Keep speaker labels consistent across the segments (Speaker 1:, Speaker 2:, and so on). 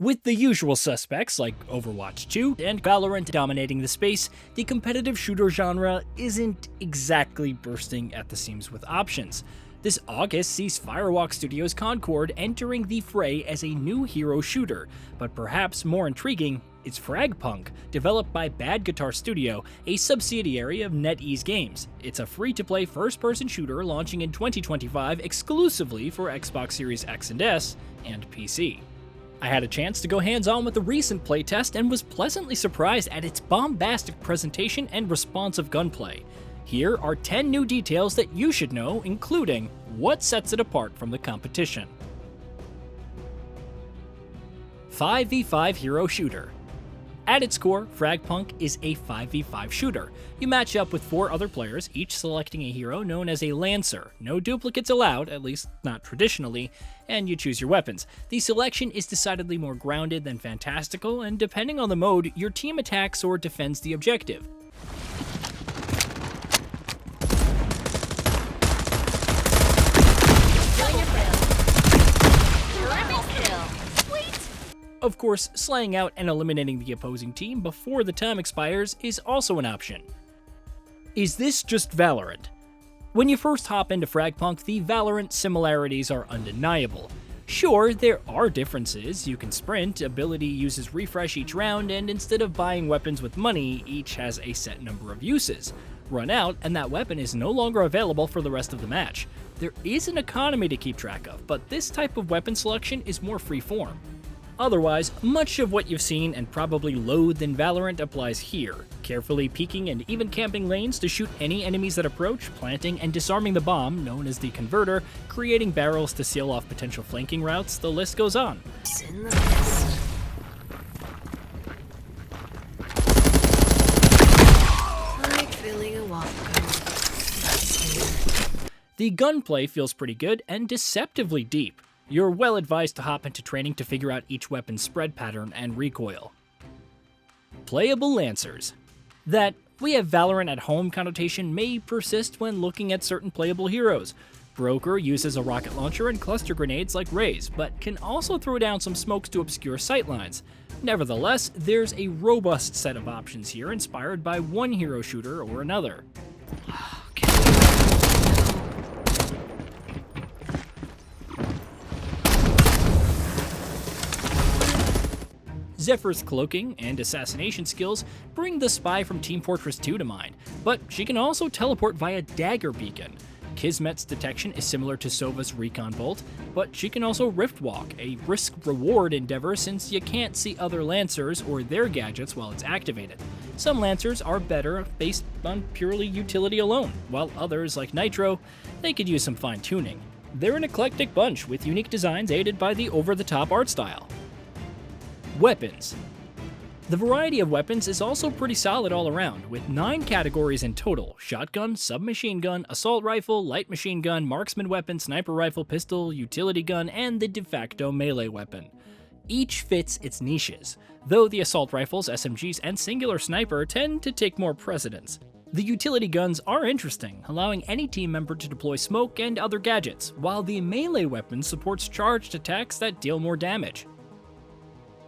Speaker 1: With the usual suspects like Overwatch 2 and Valorant dominating the space, the competitive shooter genre isn't exactly bursting at the seams with options. This August sees Firewalk Studios' Concord entering the fray as a new hero shooter, but perhaps more intriguing, it's Fragpunk, developed by Bad Guitar Studio, a subsidiary of NetEase Games. It's a free-to-play first-person shooter launching in 2025 exclusively for Xbox Series X and S and PC. I had a chance to go hands-on with the recent playtest and was pleasantly surprised at its bombastic presentation and responsive gunplay. Here are 10 new details that you should know, including what sets it apart from the competition. 5v5 Hero Shooter. At its core, Fragpunk is a 5v5 shooter. You match up with 4 other players, each selecting a hero known as a Lancer. No duplicates allowed, at least not traditionally, and you choose your weapons. The selection is decidedly more grounded than fantastical, and depending on the mode, your team attacks or defends the objective. Of course, slaying out and eliminating the opposing team before the time expires is also an option. Is this just Valorant? When you first hop into Fragpunk, the Valorant similarities are undeniable. Sure, there are differences. You can sprint, ability uses refresh each round, and instead of buying weapons with money, each has a set number of uses. Run out, and that weapon is no longer available for the rest of the match. There is an economy to keep track of, but this type of weapon selection is more free-form. Otherwise, much of what you've seen and probably loathed in Valorant applies here. Carefully peeking and even camping lanes to shoot any enemies that approach, planting and disarming the bomb, known as the Converter, creating barrels to seal off potential flanking routes, the list goes on.
Speaker 2: In the mist. Like filling a water gun.
Speaker 1: The gunplay feels pretty good and deceptively deep. You're well advised to hop into training to figure out each weapon's spread pattern and recoil. Playable Lancers. That we have Valorant at home connotation may persist when looking at certain playable heroes. Broker uses a rocket launcher and cluster grenades like Raze, but can also throw down some smokes to obscure sightlines. Nevertheless, there's a robust set of options here inspired by one hero shooter or another. Zephyr's cloaking and assassination skills bring the spy from Team Fortress 2 to mind, but she can also teleport via Dagger Beacon. Kismet's detection is similar to Sova's Recon Bolt, but she can also Rift Walk, a risk-reward endeavor since you can't see other Lancers or their gadgets while it's activated. Some Lancers are better based on purely utility alone, while others, like Nitro, they could use some fine-tuning. They're an eclectic bunch with unique designs aided by the over-the-top art style. Weapons. The variety of weapons is also pretty solid all around, with 9 categories in total: shotgun, submachine gun, assault rifle, light machine gun, marksman weapon, sniper rifle, pistol, utility gun, and the de facto melee weapon. Each fits its niches, though the assault rifles, SMGs, and singular sniper tend to take more precedence. The utility guns are interesting, allowing any team member to deploy smoke and other gadgets, while the melee weapon supports charged attacks that deal more damage.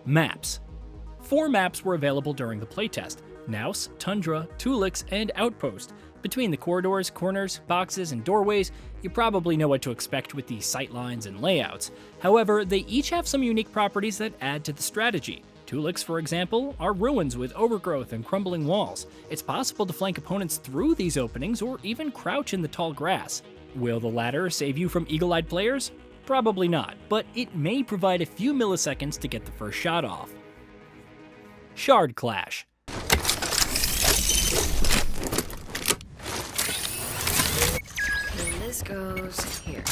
Speaker 1: Maps. 4 maps were available during the playtest: Naus, Tundra, Tulix, and Outpost. Between the corridors, corners, boxes, and doorways, you probably know what to expect with the sightlines and layouts. However, they each have some unique properties that add to the strategy. Tulix, for example, are ruins with overgrowth and crumbling walls. It's possible to flank opponents through these openings or even crouch in the tall grass. Will the latter save you from eagle-eyed players? Probably not, but it may provide a few milliseconds to get the first shot off. Shard Clash.
Speaker 2: And this goes here.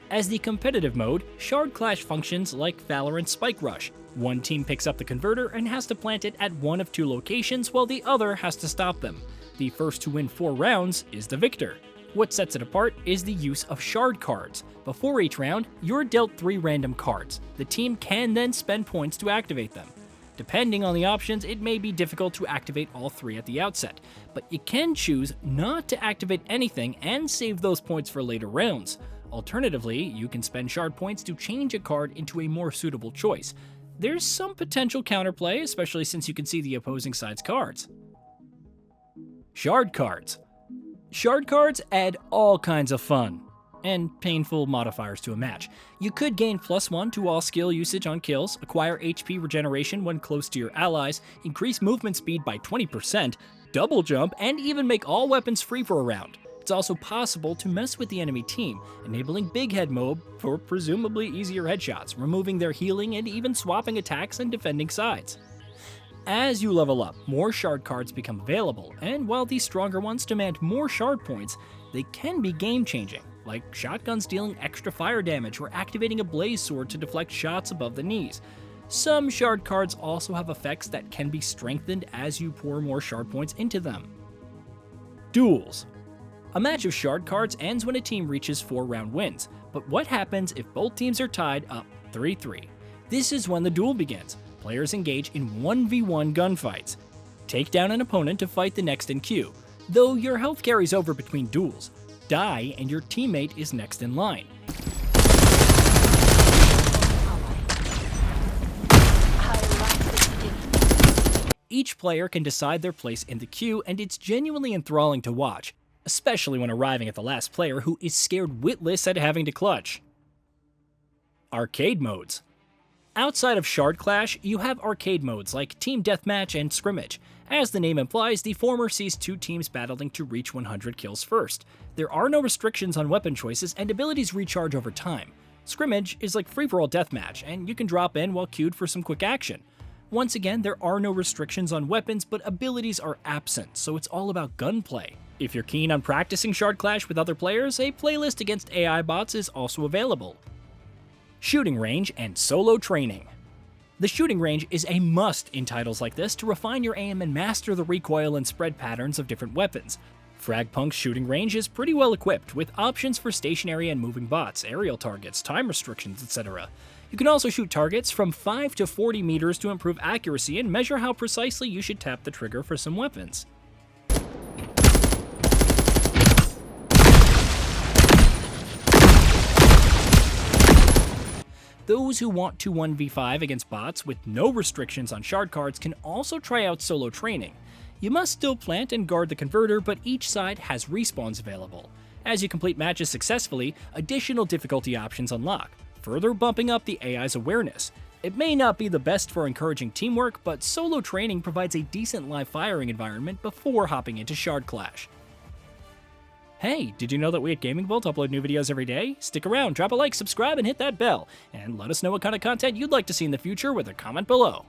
Speaker 1: As the competitive mode, Shard Clash functions like Valorant Spike Rush. One team picks up the converter and has to plant it at one of 2 locations while the other has to stop them. The first to win 4 rounds is the victor. What sets it apart is the use of shard cards. Before each round, you're dealt 3 random cards. The team can then spend points to activate them. Depending on the options, it may be difficult to activate all 3 at the outset, but you can choose not to activate anything and save those points for later rounds. Alternatively, you can spend shard points to change a card into a more suitable choice. There's some potential counterplay, especially since you can see the opposing side's cards. Shard cards. Shard cards add all kinds of fun and painful modifiers to a match. You could gain +1 to all skill usage on kills, acquire HP regeneration when close to your allies, increase movement speed by 20%, double jump, and even make all weapons free for a round. It's also possible to mess with the enemy team, enabling Big Head mode for presumably easier headshots, removing their healing and even swapping attacks and defending sides. As you level up, more shard cards become available, and while these stronger ones demand more shard points, they can be game-changing, like shotguns dealing extra fire damage or activating a blaze sword to deflect shots above the knees. Some shard cards also have effects that can be strengthened as you pour more shard points into them. Duels. A match of shard cards ends when a team reaches 4-round wins, but what happens if both teams are tied up 3-3? This is when the duel begins. Players engage in 1v1 gunfights. Take down an opponent to fight the next in queue. Though your health carries over between duels, die and your teammate is next in line. Each player can decide their place in the queue, and it's genuinely enthralling to watch, especially when arriving at the last player who is scared witless at having to clutch. Arcade modes. Outside of Shard Clash, you have arcade modes like Team Deathmatch and Scrimmage. As the name implies, the former sees 2 teams battling to reach 100 kills first. There are no restrictions on weapon choices, and abilities recharge over time. Scrimmage is like free-for-all deathmatch, and you can drop in while queued for some quick action. Once again, there are no restrictions on weapons, but abilities are absent, so it's all about gunplay. If you're keen on practicing Shard Clash with other players, a playlist against AI bots is also available. Shooting range and solo training. The shooting range is a must in titles like this to refine your aim and master the recoil and spread patterns of different weapons. Fragpunk's shooting range is pretty well equipped, with options for stationary and moving bots, aerial targets, time restrictions, etc. You can also shoot targets from 5 to 40 meters to improve accuracy and measure how precisely you should tap the trigger for some weapons. Those who want to 1v5 against bots with no restrictions on shard cards can also try out solo training. You must still plant and guard the converter, but each side has respawns available. As you complete matches successfully, additional difficulty options unlock, further bumping up the AI's awareness. It may not be the best for encouraging teamwork, but solo training provides a decent live firing environment before hopping into Shard Clash. Hey, did you know that we at Gaming Bolt upload new videos every day? Stick around, drop a like, subscribe, and hit that bell. And let us know what kind of content you'd like to see in the future with a comment below.